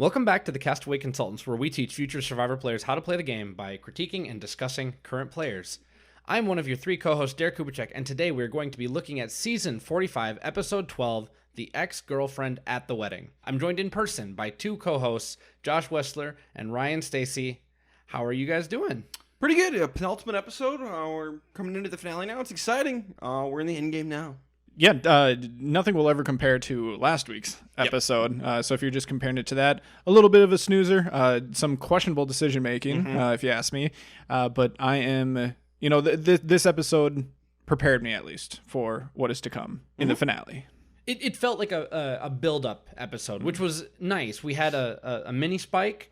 Welcome back to the Castaway Consultants, where we teach future Survivor players how to play the game by critiquing and discussing current players. I'm one of your three co-hosts, Derek Kubicek, and today we're going to be looking at Season 45, Episode 12, The Ex-Girlfriend at the Wedding. I'm joined in person by two co-hosts, Josh Wessler and Ryan Stacy. How are you guys doing? Pretty good. A penultimate episode. We're coming into the finale now. It's exciting. We're in the end game now. Yeah, nothing will ever compare to last week's episode. So if you're just comparing it to that, a little bit of a snoozer, some questionable decision making, if you ask me. But I am, this episode prepared me at least for what is to come in the finale. It felt like a build-up episode, which was nice. We had a mini spike,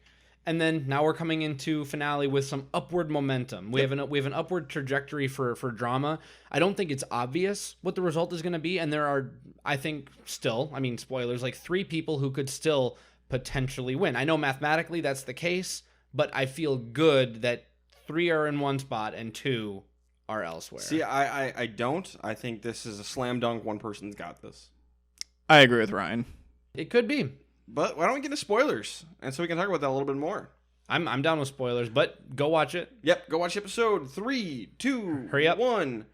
and then now we're coming into finale with some upward momentum. We have an upward trajectory for drama. I don't think it's obvious what the result is going to be, and there are, I think, still, spoilers, like 3 people who could still potentially win. I know mathematically that's the case, but I feel good that 3 are in one spot and 2 are elsewhere. See, I don't. I think this is a slam dunk. One person's got this. I agree with Ryan. It could be. But why don't we get into spoilers? And so we can talk about that a little bit more. I'm down with spoilers, but go watch it. Yep, go watch episode 3, 2, Hurry up. 1.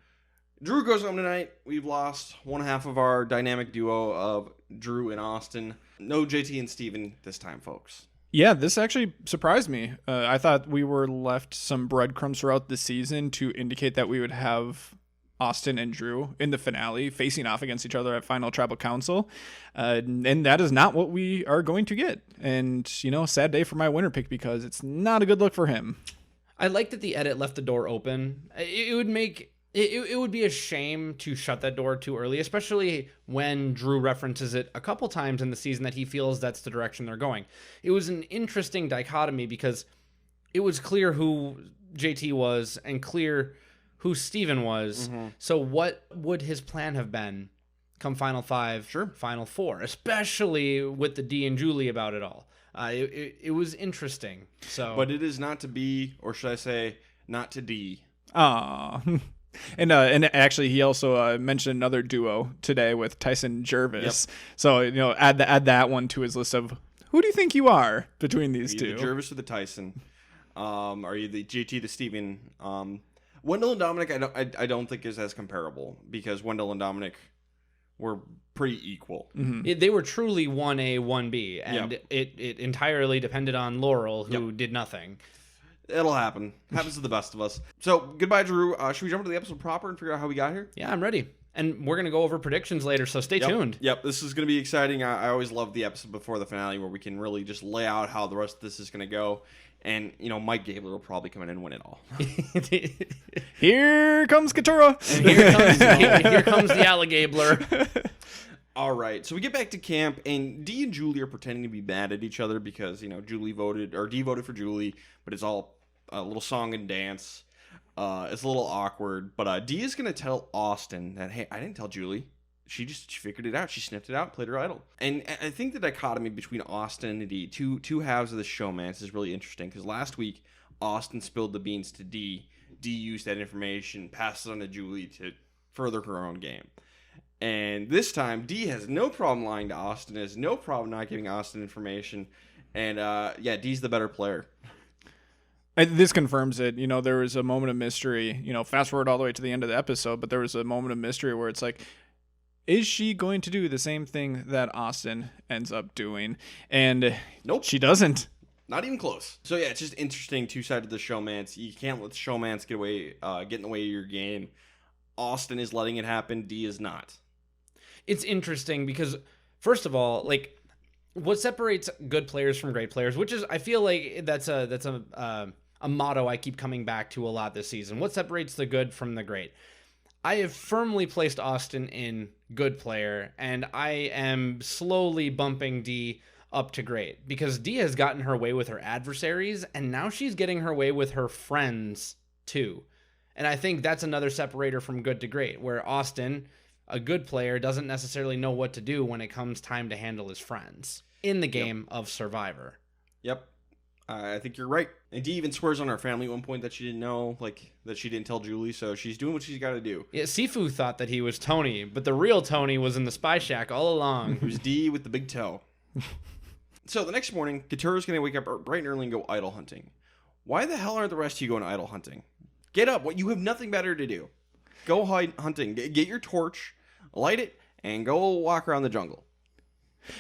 Drew goes home tonight. We've lost one half of our dynamic duo of Drew and Austin. No JT and Steven this time, folks. Yeah, this actually surprised me. I thought we were left some breadcrumbs throughout the season to indicate that we would have Austin and Drew in the finale facing off against each other at Final Tribal Council. And that is not what we are going to get. And, sad day for my winner pick because it's not a good look for him. I like that the edit left the door open. It would be a shame to shut that door too early, especially when Drew references it a couple times in the season that he feels that's the direction they're going. It was an interesting dichotomy because it was clear who JT was and clear who Steven was. So what would his plan have been come Final 5, Final 4, especially with the D and Julie about it all? It was interesting. But it is not to be, or should I say, not to D. Aww. And actually, he also mentioned another duo today with Tyson Jervis. Yep. So, add that one to his list of who do you think you are between these two? The Jervis or the Tyson? Are you the JT, the Steven? Wendell and Dominic, I don't think is as comparable because Wendell and Dominic were pretty equal. They were truly 1A, 1B, and it entirely depended on Laurel, who did nothing. It'll happen. Happens to the best of us. So, goodbye, Drew. Should we jump into the episode proper and figure out how we got here? Yeah, I'm ready. And we're going to go over predictions later, so stay tuned. Yep, this is going to be exciting. I always love the episode before the finale where we can really just lay out how the rest of this is going to go. And, Mike Gabler will probably come in and win it all. Here comes Katura. And here comes the alligabler. All right, so we get back to camp, and Dee and Julie are pretending to be mad at each other because, Dee voted for Julie, but it's all a little song and dance. It's a little awkward, but Dee is going to tell Austin that, hey, I didn't tell Julie. She figured it out. She sniffed it out, played her idol. And I think the dichotomy between Austin and Dee, two halves of the showmance, is really interesting because last week, Austin spilled the beans to Dee. Dee used that information, passed it on to Julie to further her own game. And this time, Dee has no problem lying to Austin, has no problem not giving Austin information. And Dee's the better player. This confirms it. There was a moment of mystery, fast forward all the way to the end of the episode, but there was a moment of mystery where it's like, is she going to do the same thing that Austin ends up doing? And nope, she doesn't. Not even close. So it's just interesting, two sides of the showmance. You can't let the showmance get in the way of your game. Austin is letting it happen. Dee is not. It's interesting because, first of all, what separates good players from great players, which is, I feel like that's a motto I keep coming back to a lot this season. What separates the good from the great? I have firmly placed Austin in good player, and I am slowly bumping Dee up to great because Dee has gotten her way with her adversaries, and now she's getting her way with her friends too. And I think that's another separator from good to great, where Austin, a good player, doesn't necessarily know what to do when it comes time to handle his friends in the game of Survivor. Yep. I think you're right. And Dee even swears on her family at one point that she didn't know, that she didn't tell Julie, so she's doing what she's got to do. Yeah, Sifu thought that he was Tony, but the real Tony was in the spy shack all along. It was Dee with the big toe. So the next morning, Katura's going to wake up bright and early and go idol hunting. Why the hell aren't the rest of you going idol hunting? Get up. What, you have nothing better to do. Go hunting. Get your torch, light it, and go walk around the jungle.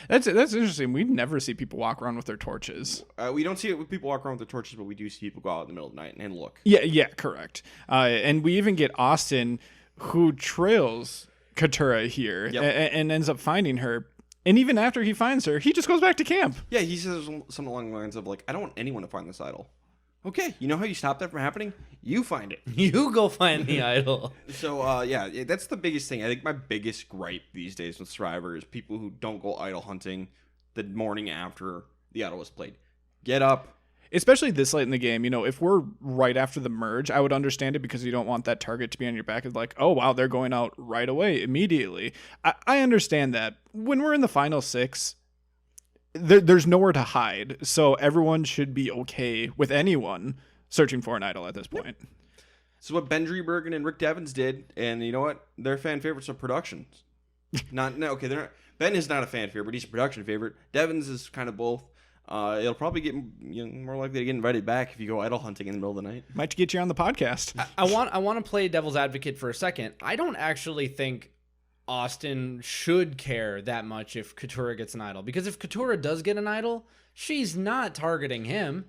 That's interesting. We never see people walk around with their torches. We don't see it with people walk around with their torches, but we do see people go out in the middle of the night and look. Yeah, correct. And we even get Austin, who trails Katura here and ends up finding her. And even after he finds her, he just goes back to camp. Yeah, he says something along the lines of, like, I don't want anyone to find this idol. Okay, you know how you stop that from happening? You find it. You go find the idol. So, yeah, that's the biggest thing. I think my biggest gripe these days with Survivor is people who don't go idol hunting the morning after the idol was played. Get up. Especially this late in the game, if we're right after the merge, I would understand it because you don't want that target to be on your back. It's like, oh, wow, they're going out right away, immediately. I understand that. When we're in the final 6, there's nowhere to hide. So everyone should be okay with anyone searching for an idol at this point. This is what Ben Driebergen and Rick Devens did. And you know what? They're fan favorites of productions. They're not. Ben is not a fan favorite, but he's a production favorite. Devens is kind of both. It'll probably get more likely to get invited back if you go idol hunting in the middle of the night. Might get you on the podcast. I want to play devil's advocate for a second. I don't actually think Austin should care that much if Katura gets an idol, because if Katura does get an idol, she's not targeting him.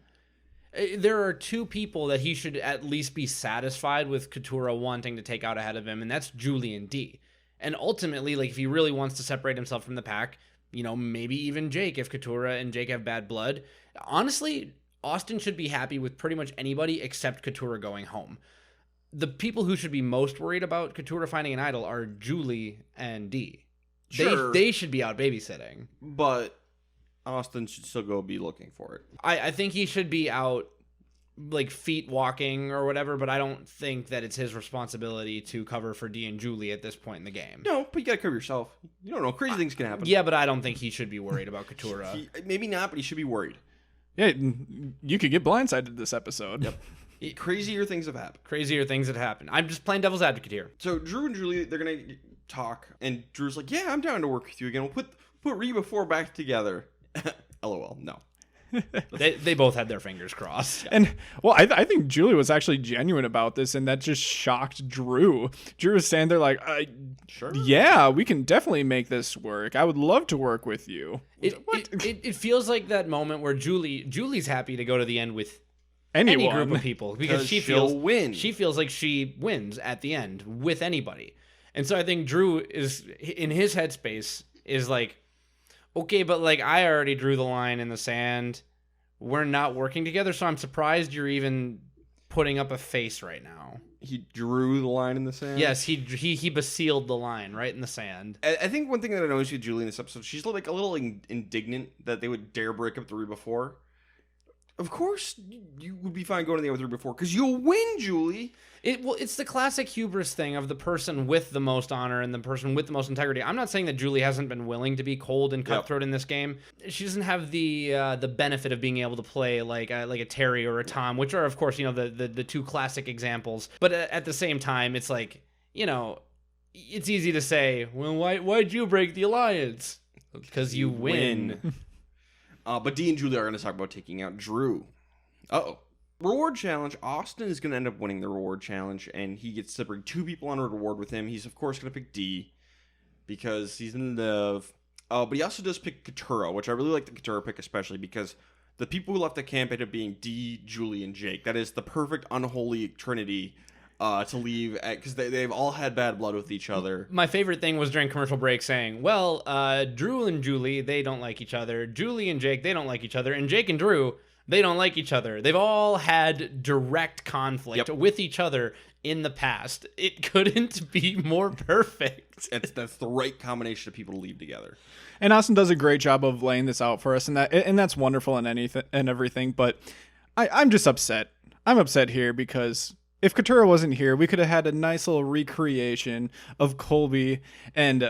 There are 2 people that he should at least be satisfied with Katura wanting to take out ahead of him, and that's Julie and D. And ultimately, like, if he really wants to separate himself from the pack, maybe even Jake, if Katura and Jake have bad blood. Honestly, Austin should be happy with pretty much anybody except Katura going home. The people who should be most worried about Katura finding an idol are Julie and D. Sure. They should be out babysitting. But Austin should still go be looking for it. I think he should be out, like, feet walking or whatever, but I don't think that it's his responsibility to cover for D and Julie at this point in the game. No, but you gotta cover yourself. You don't know. Crazy things can happen. Yeah, but I don't think he should be worried about Katura. Maybe not, but he should be worried. Yeah, you could get blindsided this episode. Yep. Crazier things have happened. Crazier things that happen. I'm just playing devil's advocate here. So Drew and Julie, they're gonna talk, and Drew's like, "Yeah, I'm down to work with you again. We'll put Reba 4 back together." LOL. No. They both had their fingers crossed. And, well, I think Julie was actually genuine about this, and that just shocked Drew. Drew was standing there like, Sure. Yeah, we can definitely make this work. I would love to work with you. It feels like that moment where Julie's happy to go to the end with Anyone. any group of people because she'll win. She feels like she wins at the end with anybody. And so I think Drew is, in his headspace, is like, okay, but like I already drew the line in the sand. We're not working together, so I'm surprised you're even putting up a face right now. He drew the line in the sand? Yes, he besealed the line right in the sand. I think one thing that I noticed with Julie in this episode, she's like a little indignant that they would dare break up the Reba 4. Of course you would be fine going to the other before because you'll win, Julie. It's the classic hubris thing of the person with the most honor and the person with the most integrity. I'm not saying that Julie hasn't been willing to be cold and cutthroat in this game. She doesn't have the benefit of being able to play like a Terry or a Tom, which are of course the 2 classic examples. But at the same time, it's like it's easy to say, well, why'd you break the alliance? Because you win. But Dee and Julie are going to talk about taking out Drew. Uh-oh. Reward challenge. Austin is going to end up winning the reward challenge, and he gets to bring 2 people on a reward with him. He's, of course, going to pick Dee because he's in the... but he also does pick Katura, which I really like the Katura pick, especially because the people who left the camp ended up being Dee, Julie, and Jake. That is the perfect unholy trinity to leave because they've all had bad blood with each other. My favorite thing was during commercial break saying, well, Drew and Julie, they don't like each other. Julie and Jake, they don't like each other. And Jake and Drew, they don't like each other. They've all had direct conflict with each other in the past. It couldn't be more perfect. That's the right combination of people to leave together. And Austin does a great job of laying this out for us, and that's wonderful and everything. But I'm just upset. I'm upset here because if Katura wasn't here, we could have had a nice little recreation of Colby and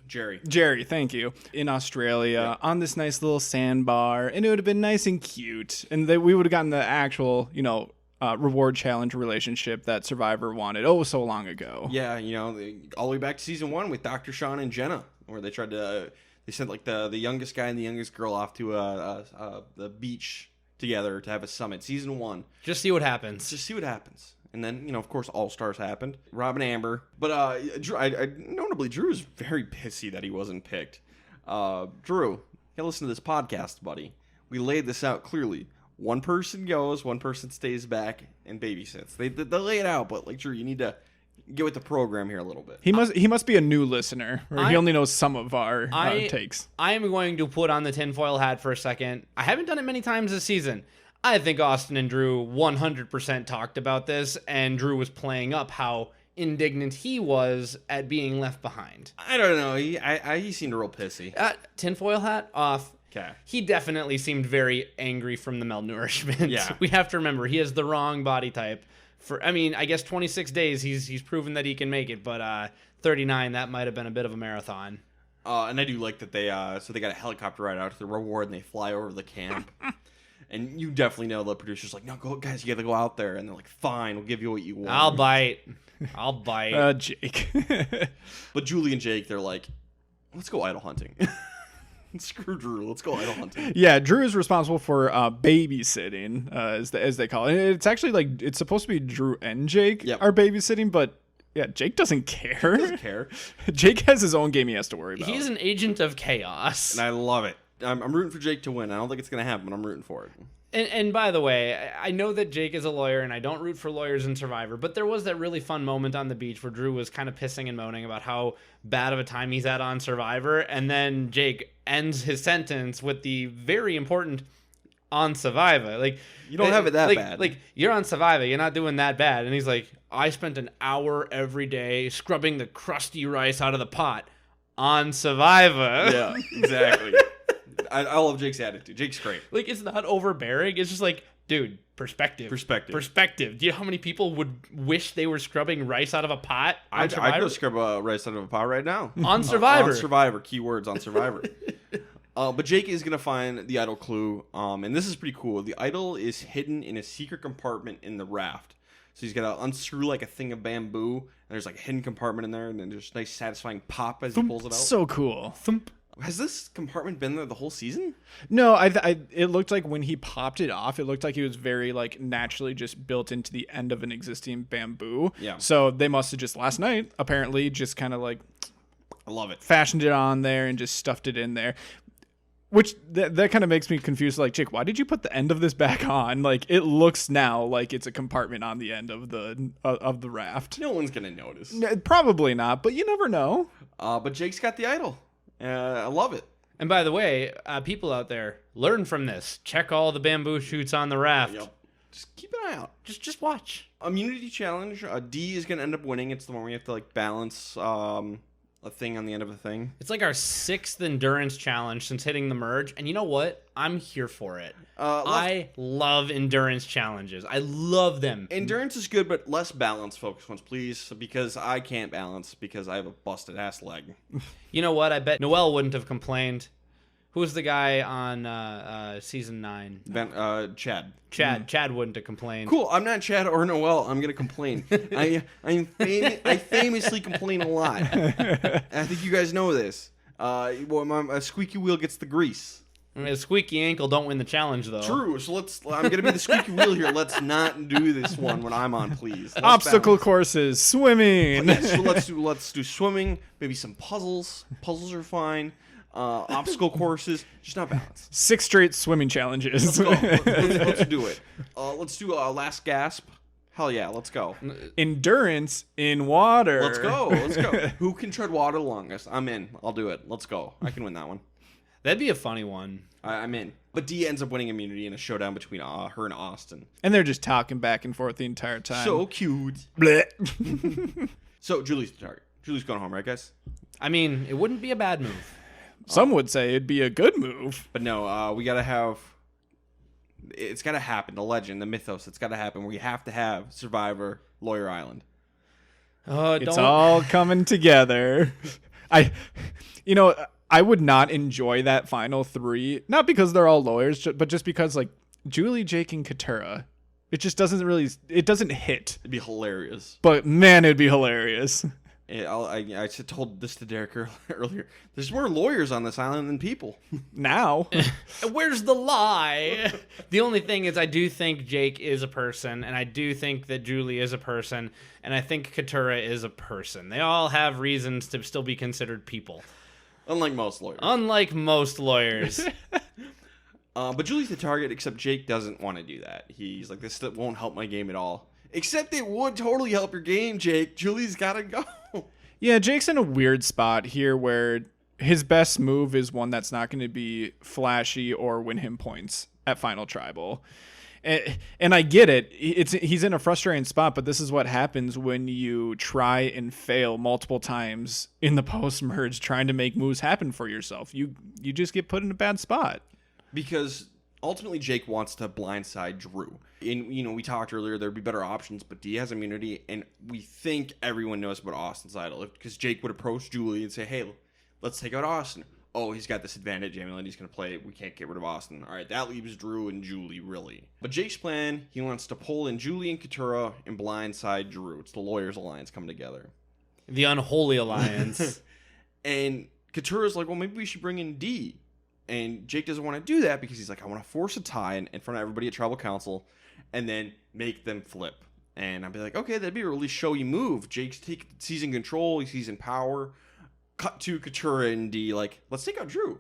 Jerry, thank you, in Australia on this nice little sandbar, and it would have been nice and cute, and we would have gotten the actual, reward challenge relationship that Survivor wanted so long ago. Yeah, all the way back to season 1 with Dr. Sean and Jenna, where they tried to They sent like the youngest guy and the youngest girl off to the beach together to have a summit. Season 1. Just see what happens. Just see what happens. And then, of course, All Stars happened. Rob and Amber. But Drew, notably, Drew is very pissy that he wasn't picked. Drew, you gotta listen to this podcast, buddy. We laid this out clearly. One person goes, one person stays back and babysits. They lay it out, but like Drew, you need to get with the program here a little bit. He must be a new listener, or he only knows some of our takes. I am going to put on the tinfoil hat for a second. I haven't done it many times this season. I think Austin and Drew 100% talked about this, and Drew was playing up how indignant he was at being left behind. I don't know. He seemed real pissy. Tinfoil hat off. Okay. He definitely seemed very angry from the malnourishment. Yeah. We have to remember he has the wrong body type. I guess 26 days he's proven that he can make it, but 39, that might have been a bit of a marathon. And I do like that they got a helicopter ride out to the reward and they fly over the camp. And you definitely know the producer's like, no, go guys, you got to go out there. And they're like, fine, we'll give you what you want. I'll bite. Jake. But Julie and Jake, they're like, let's go idol hunting. Screw Drew. Let's go idol hunting. Yeah, Drew is responsible for babysitting, as they call it. It's actually like it's supposed to be Drew and Jake are babysitting, but yeah, Jake doesn't care. He doesn't care. Jake has his own game he has to worry about. He's an agent of chaos. And I love it. I'm rooting for Jake to win. I don't think it's going to happen, but I'm rooting for it. And by the way, I know that Jake is a lawyer, and I don't root for lawyers in Survivor, but there was that really fun moment on the beach where Drew was kind of pissing and moaning about how bad of a time he's had on Survivor, and then Jake ends his sentence with the very important on Survivor. Like, you don't have it that bad. Like, you're on Survivor, you're not doing that bad. And he's like, I spent an hour every day scrubbing the crusty rice out of the pot on Survivor. Yeah, exactly. I love Jake's attitude. Jake's great. Like, it's not overbearing. It's just like, dude, perspective. Do you know how many people would wish they were scrubbing rice out of a pot on Survivor? I'd go scrub rice out of a pot right now. On Survivor. On Survivor. Keywords on Survivor. But Jake is going to find the idol clue. And this is pretty cool. The idol is hidden in a secret compartment in the raft. So he's got to unscrew like a thing of bamboo. And there's like a hidden compartment in there. And then there's a nice satisfying pop as he pulls it out. So cool. Thump. Has this compartment been there the whole season? No, it looked like when he popped it off, it looked like it was very like naturally just built into the end of an existing bamboo. Yeah. So they must have just last night apparently just kind of like, I love it, fashioned it on there and just stuffed it in there. Which that kind of makes me confused. Like, Jake, why did you put the end of this back on? Like, it looks now like it's a compartment on the end of the raft. No one's gonna notice. Probably not, but you never know. But Jake's got the idol. I love it. And by the way, people out there, learn from this. Check all the bamboo shoots on the raft. Yep. Just keep an eye out. Just watch. Immunity challenge. D is going to end up winning. It's the one where you have to like balance a thing on the end of a thing. It's like our 6th endurance challenge since hitting the merge. And you know what? I'm here for it. I love endurance challenges. I love them. Endurance is good, but less balance focused ones, please. Because I can't balance because I have a busted ass leg. You know what? I bet Noel wouldn't have complained. Who's the guy on season 9? Chad. Chad wouldn't have complained. Cool. I'm not Chad or Noel. I'm gonna complain. I famously complain a lot. And I think you guys know this. A squeaky wheel gets the grease. A squeaky ankle don't win the challenge though. True. So I'm gonna be the squeaky wheel here. Let's not do this one when I'm on, please. Obstacle courses, swimming. Yeah, so let's do swimming. Maybe some puzzles. Puzzles are fine. Obstacle courses, just not balanced. 6 straight swimming challenges. Let's go. Let's do it. Let's do a last gasp. Hell yeah, let's go. Endurance in water. Let's go. Who can tread water the longest? I'm in. I'll do it. Let's go. I can win that one. That'd be a funny one. I'm in. But Dee ends up winning immunity in a showdown between her and Austin. And they're just talking back and forth the entire time. So cute. Blech. So Julie's the target. Julie's going home, right, guys? I mean, it wouldn't be a bad move. Some would say it'd be a good move. But no, we got to have... It's got to happen. The legend, the mythos, it's got to happen. We have to have Survivor Lawyer Island. It's all coming together. I would not enjoy that final 3. Not because they're all lawyers, but just because, like, Julie, Jake, and Katura, it just doesn't hit. It'd be hilarious. But, man, it'd be hilarious. I told this to Derek earlier. There's more lawyers on this island than people. Now. Where's the lie? The only thing is I do think Jake is a person, and I do think that Julie is a person, and I think Katurah is a person. They all have reasons to still be considered people. Unlike most lawyers. But Julie's the target, except Jake doesn't want to do that. He's like, this won't help my game at all. Except it would totally help your game, Jake. Julie's got to go. Yeah, Jake's in a weird spot here where his best move is one that's not going to be flashy or win him points at Final Tribal. And I get it. He's in a frustrating spot, but this is what happens when you try and fail multiple times in the post-merge trying to make moves happen for yourself. You just get put in a bad spot. Because ultimately Jake wants to blindside Drew. And, we talked earlier, there'd be better options, but D has immunity, and we think everyone knows about Austin's idol. Because Jake would approach Julie and say, hey, let's take out Austin. Oh, he's got this advantage, Emily, and he's going to play. We can't get rid of Austin. All right, that leaves Drew and Julie, really. But Jake's plan, he wants to pull in Julie and Katurah and blindside Drew. It's the Lawyers Alliance coming together. The Unholy Alliance. And Katurah's like, well, maybe we should bring in D. And Jake doesn't want to do that because he's like, I want to force a tie in front of everybody at Tribal Council and then make them flip. And I'd be like, okay, that'd be a really showy move. Jake's sees in control. He sees in power. Cut to Katurah and D, like, let's take out Drew.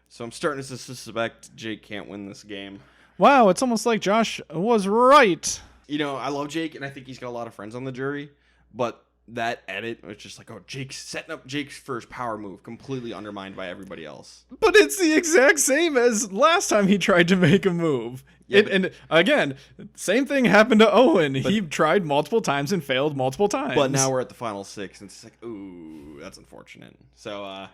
So I'm starting to suspect Jake can't win this game. Wow, it's almost like Josh was right. I love Jake, and I think he's got a lot of friends on the jury. But that edit was just like, oh, Jake's setting up Jake's first power move, completely undermined by everybody else. But it's the exact same as last time he tried to make a move. Yeah, and again, same thing happened to Owen. He tried multiple times and failed multiple times. But now we're at the final 6, and it's like, ooh, that's unfortunate. So,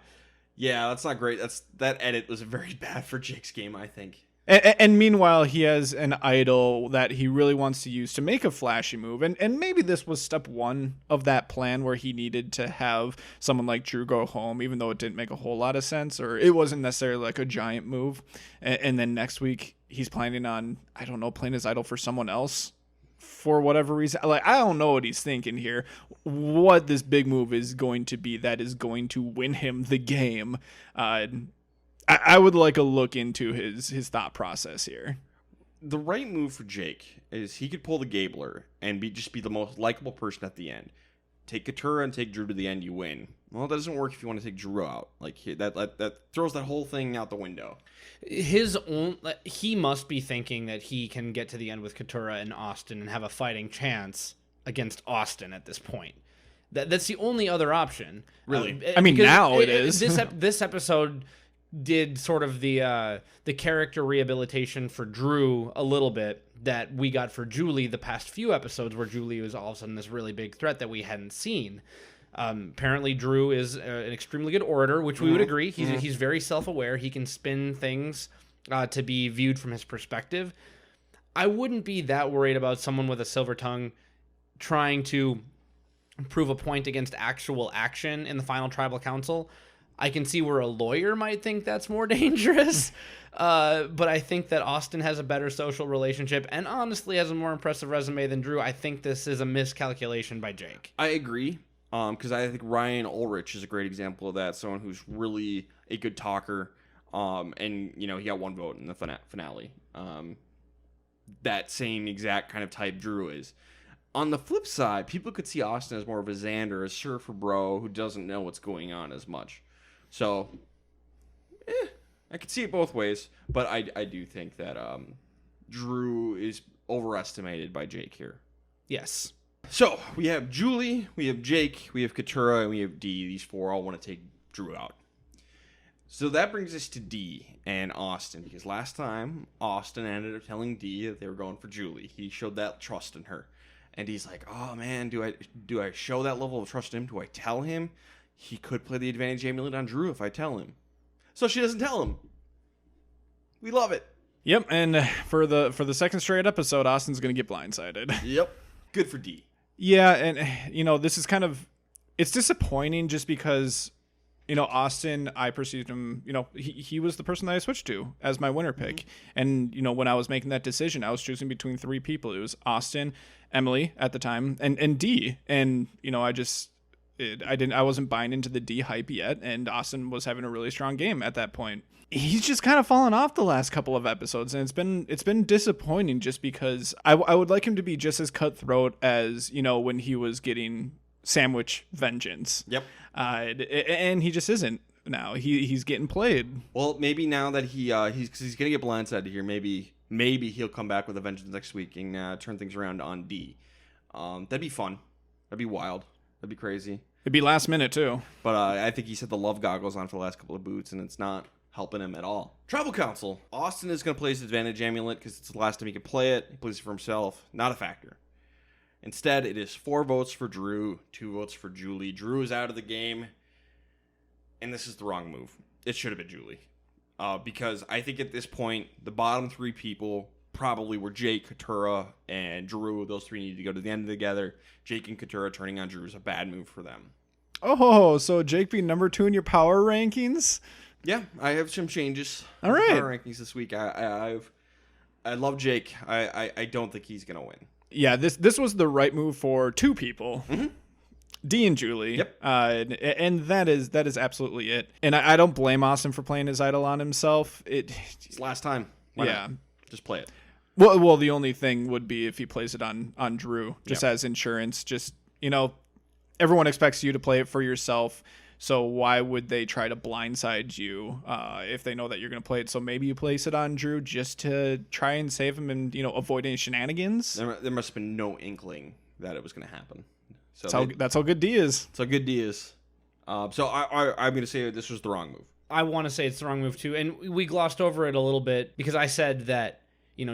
yeah, that's not great. That edit was very bad for Jake's game, I think. And meanwhile, he has an idol that he really wants to use to make a flashy move. And maybe this was step 1 of that plan where he needed to have someone like Drew go home, even though it didn't make a whole lot of sense, or it wasn't necessarily like a giant move. And then next week, he's planning on, I don't know, playing his idol for someone else for whatever reason. Like, I don't know what he's thinking here, what this big move is going to be that is going to win him the game. I would like a look into his thought process here. The right move for Jake is he could pull the Gabler and just be the most likable person at the end. Take Katurah and take Drew to the end, you win. Well, that doesn't work if you want to take Drew out. Like that throws that whole thing out the window. He must be thinking that he can get to the end with Katurah and Austin and have a fighting chance against Austin at this point. That's the only other option. Really? I mean, now it is. This episode did sort of the character rehabilitation for Drew a little bit that we got for Julie the past few episodes, where Julie was all of a sudden this really big threat that we hadn't seen. Apparently Drew is an extremely good orator, which we would agree. He's very self-aware. He can spin things to be viewed from his perspective. I wouldn't be that worried about someone with a silver tongue trying to prove a point against actual action in the final tribal council. I can see where a lawyer might think that's more dangerous, but I think that Austin has a better social relationship and honestly has a more impressive resume than Drew. I think this is a miscalculation by Jake. I agree, because I think Ryan Ulrich is a great example of that, someone who's really a good talker, and he got 1 vote in the finale. That same exact kind of type Drew is. On the flip side, people could see Austin as more of a Xander, a surfer bro who doesn't know what's going on as much. So, I could see it both ways, but I do think that Drew is overestimated by Jake here. Yes. So, we have Julie, we have Jake, we have Katurah, and we have D. These 4 all want to take Drew out. So that brings us to D and Austin, because last time, Austin ended up telling D that they were going for Julie. He showed that trust in her. And he's like, oh man, do I show that level of trust in him? Do I tell him? He could play the advantage amulet on Drew if I tell him. So she doesn't tell him. We love it. Yep, and for the second straight episode, Austin's going to get blindsided. Yep. Good for D. Yeah, and this is kind of, it's disappointing just because, Austin, I perceived him, he was the person that I switched to as my winner pick. And, when I was making that decision, I was choosing between 3 people. It was Austin, Emily at the time, and D. And, I wasn't buying into the D hype yet, and Austin was having a really strong game at that point. He's just kind of fallen off the last couple of episodes, and it's been disappointing just because I would like him to be just as cutthroat as, when he was getting sandwich vengeance. Yep. And he just isn't now. He's getting played. Well, maybe now that he's gonna get blindsided here, maybe he'll come back with a vengeance next week and turn things around on D. That'd be fun. That'd be wild. That'd be crazy. It'd be last minute too. But I think he's had the love goggles on for the last couple of boots, and it's not helping him at all. Tribal Council. Austin is going to play his advantage amulet because it's the last time he can play it. He plays it for himself. Not a factor. Instead, it is 4 votes for Drew, 2 votes for Julie. Drew is out of the game, and this is the wrong move. It should have been Julie. Because I think at this point, the bottom 3 people probably were Jake, Katura, and Drew. Those 3 needed to go to the end together. Jake and Katura turning on Drew is a bad move for them. Oh, so Jake being number 2 in your power rankings? Yeah, I have some changes. All right. Power rankings this week. I love Jake. I don't think he's gonna win. Yeah, this was the right move for 2 people. Mm-hmm. D and Julie. Yep. And that is absolutely it. And I don't blame Austin for playing his idol on himself. It's last time. Why not? Just play it. Well, the only thing would be if he plays it on Drew, just as insurance. Just, everyone expects you to play it for yourself. So why would they try to blindside you if they know that you're going to play it? So maybe you place it on Drew just to try and save him and, avoid any shenanigans. There must have been no inkling that it was going to happen. So that's how good D is. That's how good D is. So I'm going to say this was the wrong move. I want to say it's the wrong move too. And we glossed over it a little bit because I said that,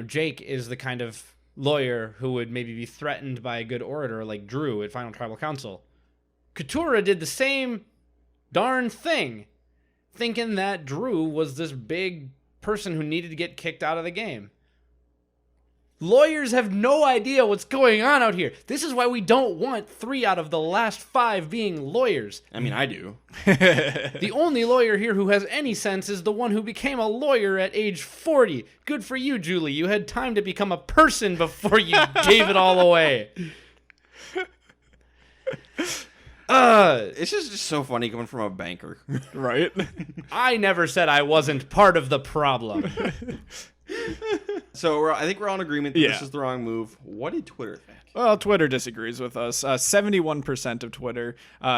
Jake is the kind of lawyer who would maybe be threatened by a good orator like Drew at Final Tribal Council. Katura did the same darn thing, thinking that Drew was this big person who needed to get kicked out of the game. Lawyers have no idea what's going on out here. This is why we don't want 3 out of the last 5 being lawyers. I mean, I do. The only lawyer here who has any sense is the one who became a lawyer at age 40. Good for you, Julie. You had time to become a person before you gave it all away. It's just so funny coming from a banker. Right? I never said I wasn't part of the problem. So I think we're all in agreement that this is the wrong move. What did Twitter think? Well, Twitter disagrees with us. 71% of Twitter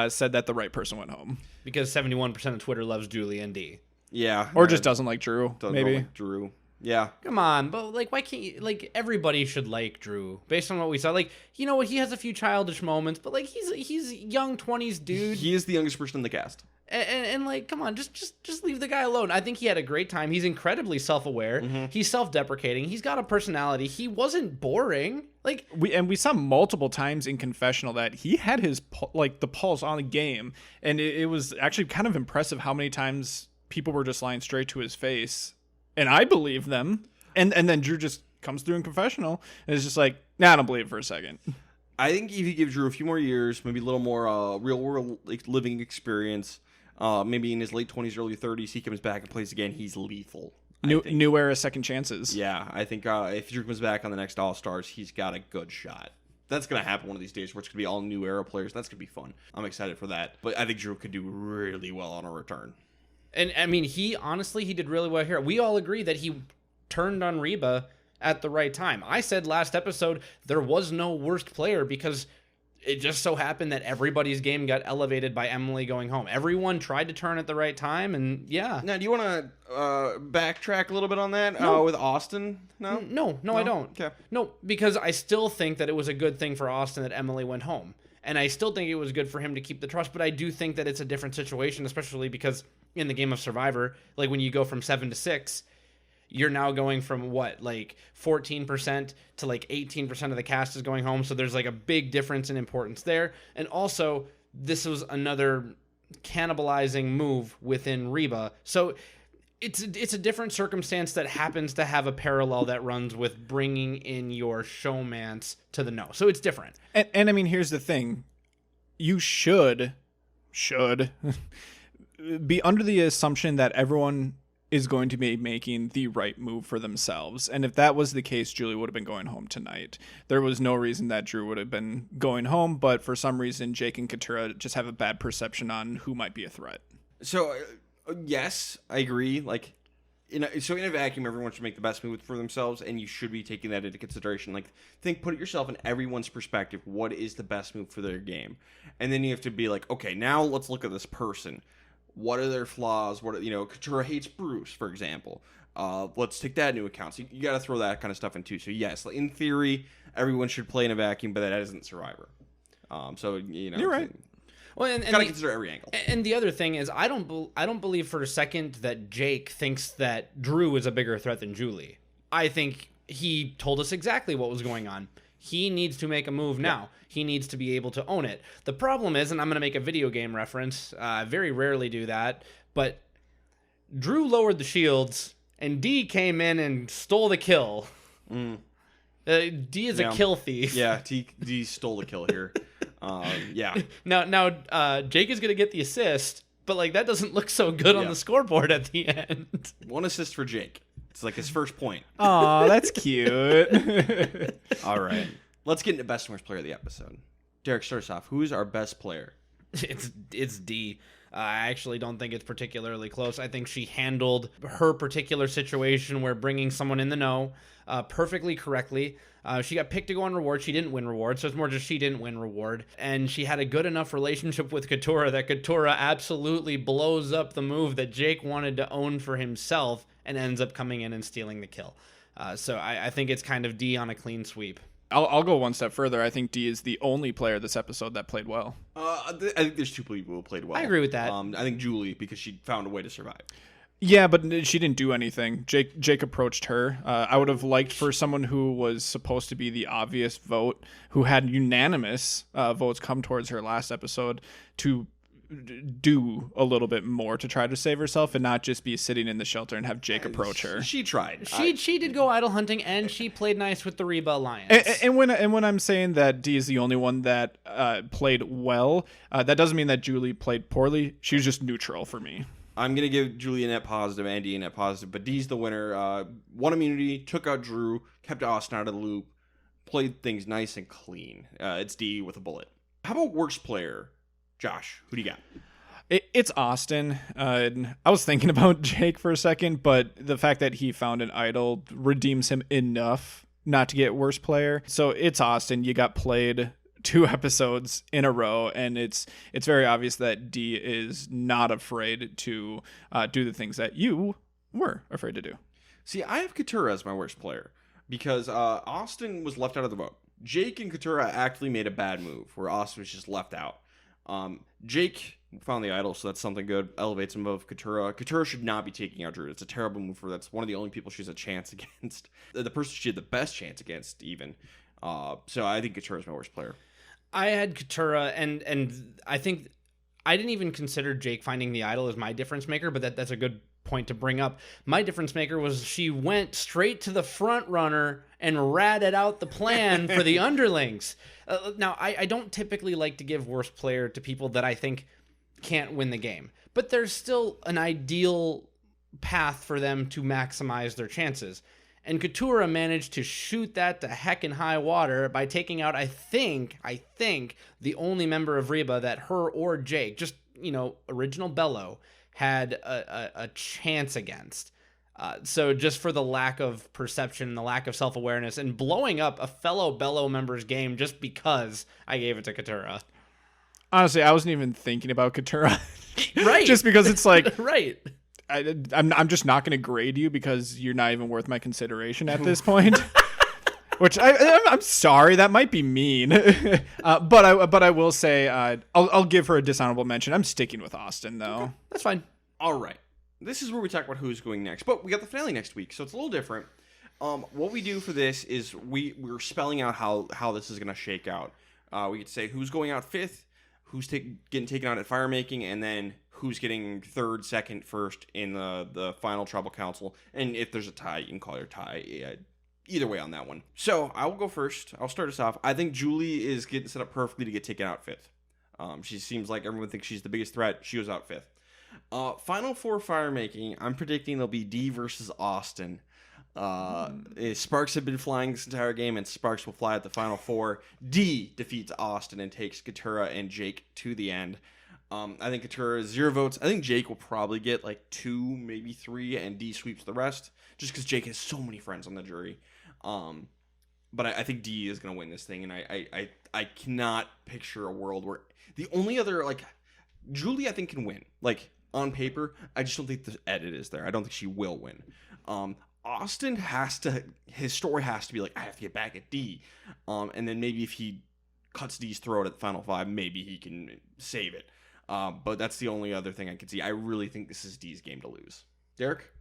said that the right person went home. Because 71% of Twitter loves Julie and D. Yeah. Or just doesn't like Drew, maybe. Like Drew. Yeah. Come on, but why can't you, everybody should like Drew based on what we saw. He has a few childish moments, but he's young 20s dude. He is the youngest person in the cast. And come on, just leave the guy alone. I think he had a great time. He's incredibly self-aware. Mm-hmm. He's self-deprecating. He's got a personality. He wasn't boring. We saw multiple times in confessional that he had his the pulse on the game, and it was actually kind of impressive how many times people were just lying straight to his face, and I believe them. And then Drew just comes through in confessional and is just like, nah, I don't believe it for a second. I think if you give Drew a few more years, maybe a little more real world living experience. Maybe in his late 20s, early 30s, he comes back and plays again. He's lethal. New era second chances. Yeah, I think if Drew comes back on the next All-Stars, he's got a good shot. That's going to happen one of these days where it's going to be all new era players. That's going to be fun. I'm excited for that. But I think Drew could do really well on a return. And, I mean, he did really well here. We all agree that he turned on Reba at the right time. I said last episode there was no worst player because it just so happened that everybody's game got elevated by Emily going home. Everyone tried to turn at the right time, and yeah. Now, do you want to backtrack a little bit on that with Austin? No, I don't. Okay. No, because I still think that it was a good thing for Austin that Emily went home. And I still think it was good for him to keep the trust, but I do think that it's a different situation, especially because in the game of Survivor, when you go from 7 to 6, you're now going from 14% to 18% of the cast is going home. So there's a big difference in importance there. And also this was another cannibalizing move within Reba. So it's a different circumstance that happens to have a parallel that runs with bringing in your showmance to the know. So it's different. And I mean, here's the thing. You should be under the assumption that everyone is going to be making the right move for themselves. And if that was the case, Julie would have been going home tonight. There was no reason that Drew would have been going home, but for some reason, Jake and Katura just have a bad perception on who might be a threat. So, yes, I agree. Like, in a vacuum, everyone should make the best move for themselves, and you should be taking that into consideration. Like, put yourself in everyone's perspective. What is the best move for their game? And then you have to be like, okay, now let's look at this person. What are their flaws? Katura hates Bruce, for example. Let's take that into account. So you got to throw that kind of stuff in too. So yes, in theory, everyone should play in a vacuum, but that isn't Survivor. You're right. Well, and gotta consider every angle. And the other thing is, I don't believe for a second that Jake thinks that Drew is a bigger threat than Julie. I think he told us exactly what was going on. He needs to make a move now. Yeah. He needs to be able to own it. The problem is, and I'm going to make a video game reference. I very rarely do that, but Drew lowered the shields, and D came in and stole the kill. D is a kill thief. Yeah, D stole the kill here. Yeah. Now, Jake is going to get the assist, but that doesn't look so good on the scoreboard at the end. 1 assist for Jake. It's like his first point. Aw, that's cute. All right. Let's get into best and worst player of the episode. Derek, start us off. Who's our best player? It's D. I actually don't think it's particularly close. I think she handled her particular situation where bringing someone in the know perfectly correctly. She got picked to go on reward. She didn't win reward, so it's more just she didn't win reward. And she had a good enough relationship with Katura that Katura absolutely blows up the move that Jake wanted to own for himself and ends up coming in and stealing the kill. So I think it's kind of D on a clean sweep. I'll go one step further. I think D is the only player this episode that played well. I think there's 2 people who played well. I agree with that. I think Julie, because she found a way to survive. Yeah, but she didn't do anything. Jake approached her. I would have liked for someone who was supposed to be the obvious vote, who had unanimous votes come towards her last episode, to do a little bit more to try to save herself and not just be sitting in the shelter and have Jake approach her. She tried. She did go idol hunting, and she played nice with the Reba Alliance. And when I'm saying that D is the only one that played well, that doesn't mean that Julie played poorly. She was just neutral for me. I'm going to give Julie a net positive and D a net positive, but D's the winner. Won immunity, took out Drew, kept Austin out of the loop, played things nice and clean. It's D with a bullet. How about worst player? Josh, who do you got? It's Austin. I was thinking about Jake for a second, but the fact that he found an idol redeems him enough not to get worst player. So it's Austin. You got played 2 episodes in a row, and it's very obvious that D is not afraid to do the things that you were afraid to do. See, I have Katura as my worst player because Austin was left out of the vote. Jake and Katura actually made a bad move where Austin was just left out. Jake found the idol, so that's something good. Elevates him above Katura. Katura should not be taking out Drew. It's a terrible move for her. That's one of the only people she has a chance against. The person she had the best chance against, even. So I think Katura is my worst player. I had Katura, and I think I didn't even consider Jake finding the idol as my difference maker, but that's a good point to bring up. My difference maker was she went straight to the front runner and ratted out the plan for the underlings. Now, I don't typically like to give worst player to people that I think can't win the game, but there's still an ideal path for them to maximize their chances. And Katura managed to shoot that to heck in high water by taking out, I think, the only member of Reba that her or Jake, just, original Bello, had a chance against. So just for the lack of perception, the lack of self-awareness, and blowing up a fellow Bello member's game just because I gave it to Katura. Honestly, I wasn't even thinking about Katura. Right. Just because it's like... Right. I'm just not going to grade you because you're not even worth my consideration at this point. Which I'm sorry, that might be mean, but I will say I'll give her a dishonorable mention. I'm sticking with Austin though. Okay, that's fine. All right, this is where we talk about who's going next, but we got the finale next week, so it's a little different. What we do for this is we're spelling out how this is going to shake out. We could say who's going out 5th, who's getting taken out at fire making, and then who's getting 3rd, 2nd, 1st in the final tribal council. And if there's a tie, you can call your tie. Either way on that one. So I will go first. I'll start us off. I think Julie is getting set up perfectly to get taken out 5th. She seems like everyone thinks she's the biggest threat. She goes out 5th. Final four fire making. I'm predicting it'll be D versus Austin. Sparks have been flying this entire game, and Sparks will fly at the final four. D defeats Austin and takes Katurah and Jake to the end. I think Katurah is 0 votes. I think Jake will probably get like 2, maybe 3, and D sweeps the rest, just because Jake has so many friends on the jury. But I think D is going to win this thing, and I cannot picture a world where the only other, like, Julie I think can win. Like, on paper, I just don't think the edit is there. I don't think she will win. Austin his story has to be like, I have to get back at D. And then maybe if he cuts D's throat at the final 5, maybe he can save it. But that's the only other thing I could see. I really think this is D's game to lose. Derek?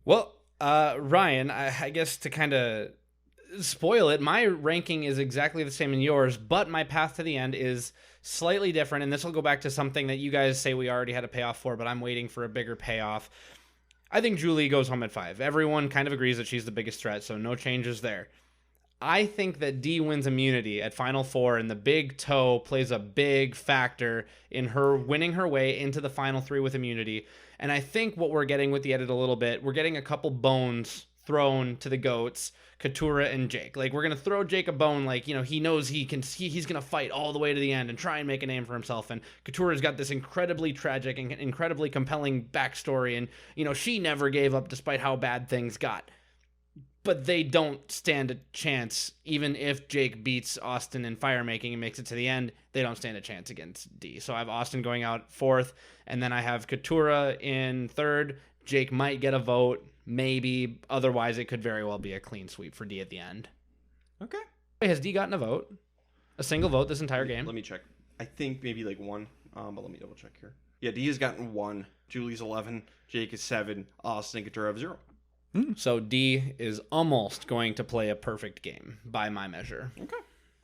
Well, Ryan, I guess to kind of spoil it, my ranking is exactly the same in yours, but my path to the end is slightly different, and this will go back to something that you guys say we already had a payoff for, but I'm waiting for a bigger payoff. I think Julie goes home at 5. Everyone kind of agrees that she's the biggest threat, so no changes there. I think that D wins immunity at Final Four, and the big toe plays a big factor in her winning her way into the Final 3 with immunity. And I think what we're getting with the edit a little bit, we're getting a couple bones thrown to the GOATs, Katurah and Jake. Like, we're going to throw Jake a bone, like, he knows he's going to fight all the way to the end and try and make a name for himself. And Katurah's got this incredibly tragic and incredibly compelling backstory. And, she never gave up despite how bad things got. But they don't stand a chance, even if Jake beats Austin in firemaking and makes it to the end, they don't stand a chance against D. So I have Austin going out 4th, and then I have Katurah in 3rd. Jake might get a vote, maybe. Otherwise, it could very well be a clean sweep for D at the end. Okay. Has D gotten a vote? A single vote this entire game? Let me check. I think maybe like 1, but let me double check here. Yeah, D has gotten 1. Julie's 11. Jake is 7. Austin and Katurah have 0. So D is almost going to play a perfect game by my measure. Okay.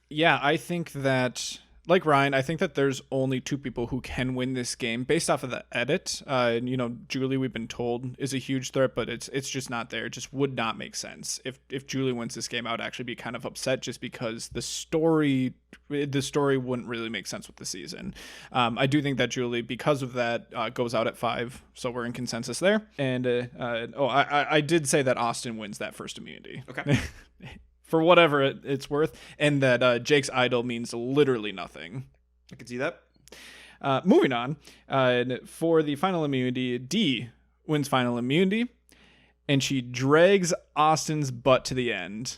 Yeah, I think that, like Ryan, I think that there's only 2 people who can win this game based off of the edit. Julie, we've been told, is a huge threat, but it's just not there. It just would not make sense. If Julie wins this game, I would actually be kind of upset just because the story wouldn't really make sense with the season. I do think that Julie, because of that, goes out at 5, so we're in consensus there. And I did say that Austin wins that first immunity. Okay. For whatever it's worth, and that Jake's idol means literally nothing. I can see that. Moving on, for the final immunity, D wins final immunity, and she drags Austin's butt to the end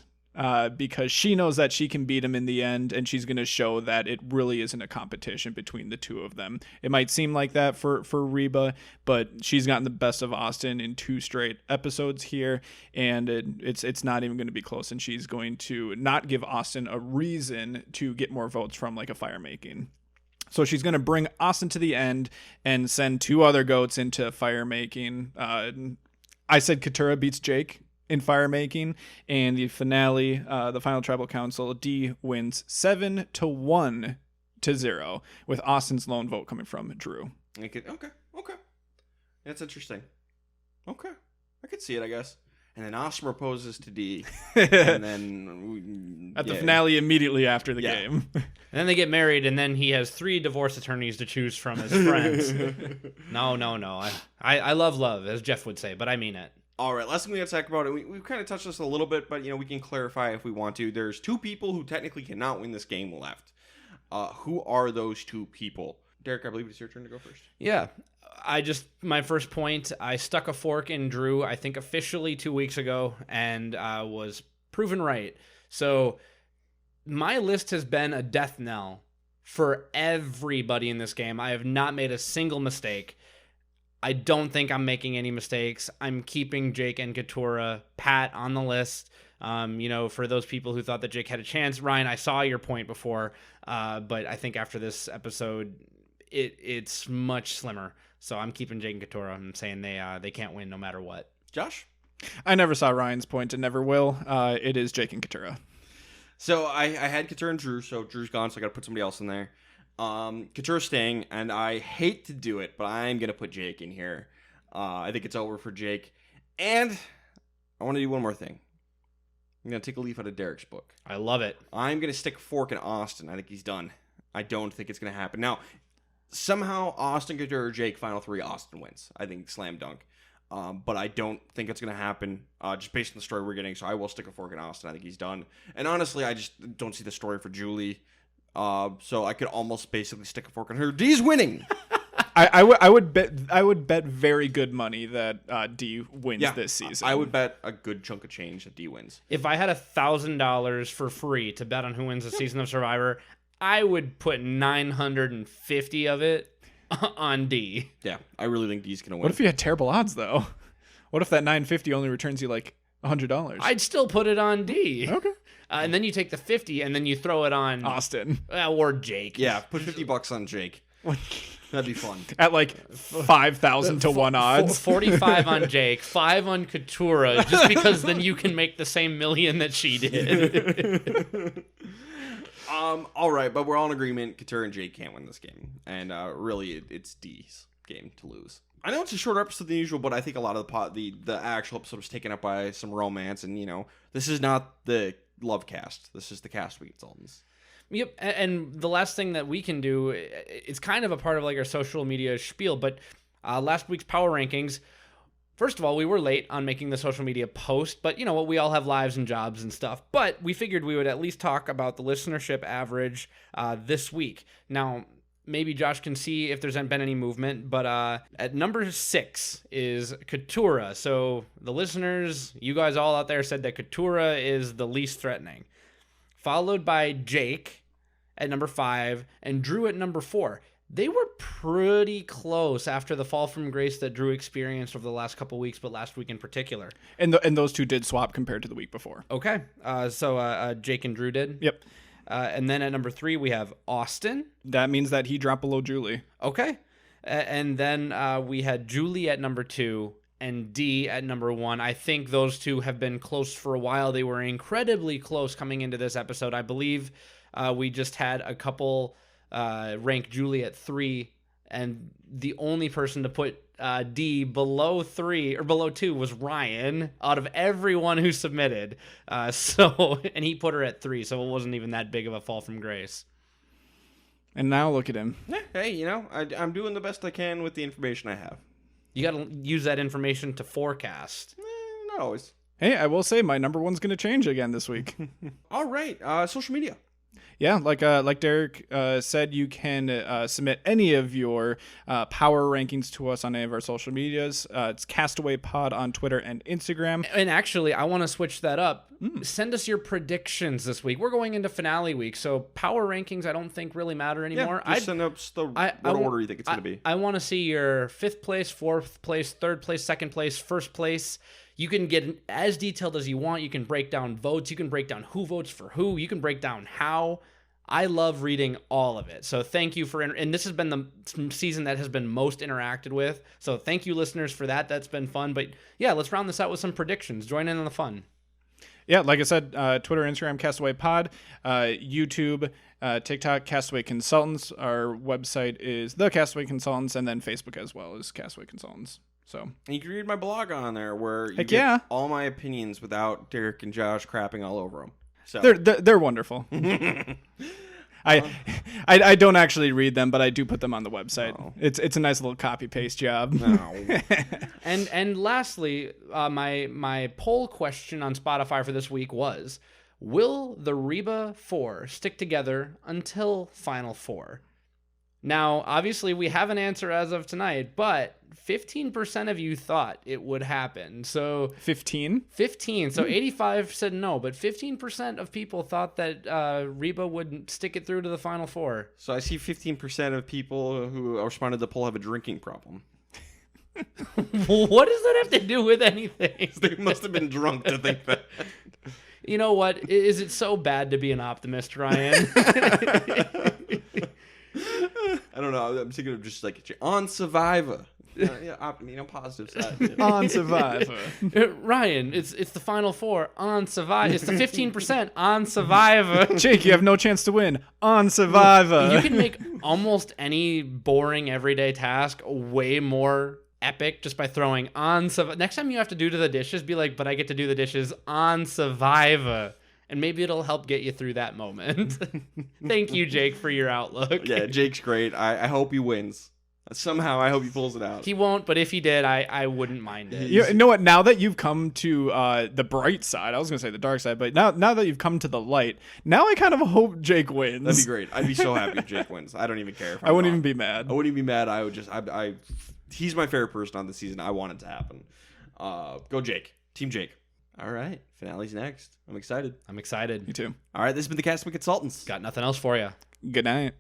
because she knows that she can beat him in the end, and she's going to show that it really isn't a competition between the 2 of them. It might seem like that for Reba, but she's gotten the best of Austin in 2 straight episodes here, and it's not even going to be close, and she's going to not give Austin a reason to get more votes from like a firemaking. So she's going to bring Austin to the end and send 2 other GOATs into firemaking. I said Katurah beats Jake in firemaking, and the finale, the final tribal council, D wins 7-1 to 0, with Austin's lone vote coming from Drew. Okay. That's interesting. Okay. I could see it, I guess. And then Austin proposes to D. And then... At the finale immediately after the game. And then they get married, and then he has 3 divorce attorneys to choose from as friends. No. I love, as Jeff would say, but I mean it. All right, last thing we have to talk about, and we've kind of touched this a little bit, but we can clarify if we want to. There's 2 people who technically cannot win this game left. Who are those 2 people? Derek, I believe it's your turn to go first. Yeah. My first point, I stuck a fork in Drew, I think officially 2 weeks ago, and was proven right. So my list has been a death knell for everybody in this game. I have not made a single mistake. I don't think I'm making any mistakes. I'm keeping Jake and Katurah pat on the list. For those people who thought that Jake had a chance, Ryan, I saw your point before, but I think after this episode, it's much slimmer. So I'm keeping Jake and Katurah. I'm saying they can't win no matter what. Josh? I never saw Ryan's point and never will. It is Jake and Katurah. So I had Katurah and Drew, so Drew's gone, so I got to put somebody else in there. Katurah's staying, and I hate to do it, but I'm going to put Jake in here. I think it's over for Jake. And I want to do one more thing. I'm going to take a leaf out of Derek's book. I love it. I'm going to stick a fork in Austin. I think he's done. I don't think it's going to happen. Now, somehow Austin, Couture, or Jake, final three, Austin wins. I think slam dunk. But I don't think it's going to happen just based on the story we're getting. So I will stick a fork in Austin. I think he's done. And honestly, I just don't see the story for Julie. So I could almost basically stick a fork in her. D's winning. I would bet very good money that D wins this season. I would bet a good chunk of change that D wins. If I had $1,000 for free to bet on who wins the season of Survivor, I would put 950 of it on D. Yeah, I really think D's gonna win. What if you had terrible odds though? What if that 950 only returns you like $100? I'd still put it on D. Okay. And then you take the 50 and then you throw it on Austin or Jake. Yeah, put $50 on Jake. That'd be fun. at like 5,000 to 1 odds. 45 on Jake, 5 on Katura, just because then you can make the same million that she did. All right, but we're all in agreement. Couture and Jake can't win this game, and really, it's D's game to lose. I know it's a shorter episode than usual, but I think a lot of the actual episode was taken up by some romance, and this is not the love cast. This is the Castaway Consultants. Yep, and the last thing that we can do, it's kind of a part of like our social media spiel, but last week's power rankings, first of all, we were late on making the social media post, but you know what, we all have lives and jobs and stuff, but we figured we would at least talk about the listenership average this week. Now, maybe Josh can see if there's been any movement, but at number 6 is Katura. So the listeners, you guys all out there said that Katura is the least threatening. Followed by Jake at number 5 and Drew at number 4. They were pretty close after the fall from grace that Drew experienced over the last couple weeks, but last week in particular. And those two did swap compared to the week before. Okay. So Jake and Drew did? Yep. And then at number 3, we have Austin. That means that he dropped below Julie. Okay. And then we had Julie at number 2 and D at number 1. I think those two have been close for a while. They were incredibly close coming into this episode. I believe we just had a couple rank Julie at 3, and the only person to put D below 3 or below 2 was Ryan out of everyone who submitted. And he put her at 3, so it wasn't even that big of a fall from grace. And now look at him. Yeah, hey, I'm doing the best I can with the information I have. You got to use that information to forecast. Not always. Hey, I will say my number 1's going to change again this week. All right, social media. Yeah, like Derek said, you can submit any of your power rankings to us on any of our social medias. It's Castaway Pod on Twitter and Instagram. And actually, I want to switch that up. Send us your predictions this week. We're going into finale week, so power rankings I don't think really matter anymore. Yeah, just send us what order you think it's going to be. I want to see your 5th place, 4th place, 3rd place, 2nd place, 1st place. You can get as detailed as you want. You can break down votes. You can break down who votes for who. You can break down how. I love reading all of it. So thank you and this has been the season that has been most interacted with. So thank you, listeners, for that. That's been fun. But yeah, let's round this out with some predictions. Join in on the fun. Yeah, like I said, Twitter, Instagram, Castaway Pod, YouTube, TikTok, Castaway Consultants. Our website is The Castaway Consultants, and then Facebook as well as Castaway Consultants. So and you can read my blog on there where you get all my opinions without Derek and Josh crapping all over them. So they're wonderful. I don't actually read them, but I do put them on the website. Oh. It's a nice little copy paste job. No. And lastly, my poll question on Spotify for this week was: will the Reba 4 stick together until Final 4? Now, obviously, we have an answer as of tonight, but 15% of you thought it would happen. So 15? 15. So 85 said no, but 15% of people thought that Reba would stick it through to the Final 4. So I see 15% of people who responded to the poll have a drinking problem. What does that have to do with anything? They must have been drunk to think that. You know what? Is it so bad to be an optimist, Ryan? I don't know. I'm thinking of just like on Survivor. Positive side. On Survivor. Ryan, it's the Final 4 on Survivor. It's the 15% on Survivor. Jake, you have no chance to win on Survivor. You can make almost any boring everyday task way more epic just by throwing on Survivor. Next time you have to do the dishes, be like, but I get to do the dishes on Survivor. and maybe it'll help get you through that moment. Thank you, Jake, for your outlook. Yeah, Jake's great. I hope he wins. Somehow, I hope he pulls it out. He won't, but if he did, I wouldn't mind it. You know what? Now that you've come to the bright side, I was going to say the dark side, but now that you've come to the light, now I kind of hope Jake wins. That'd be great. I'd be so happy if Jake wins. I don't even care. If I wouldn't even be mad. I wouldn't even be mad. I would just, he's my favorite person on the season. I want it to happen. Go Jake. Team Jake. All right. Finale's next. I'm excited. I'm excited. Me too. All right. This has been the Castaway Consultants. Got nothing else for you. Good night.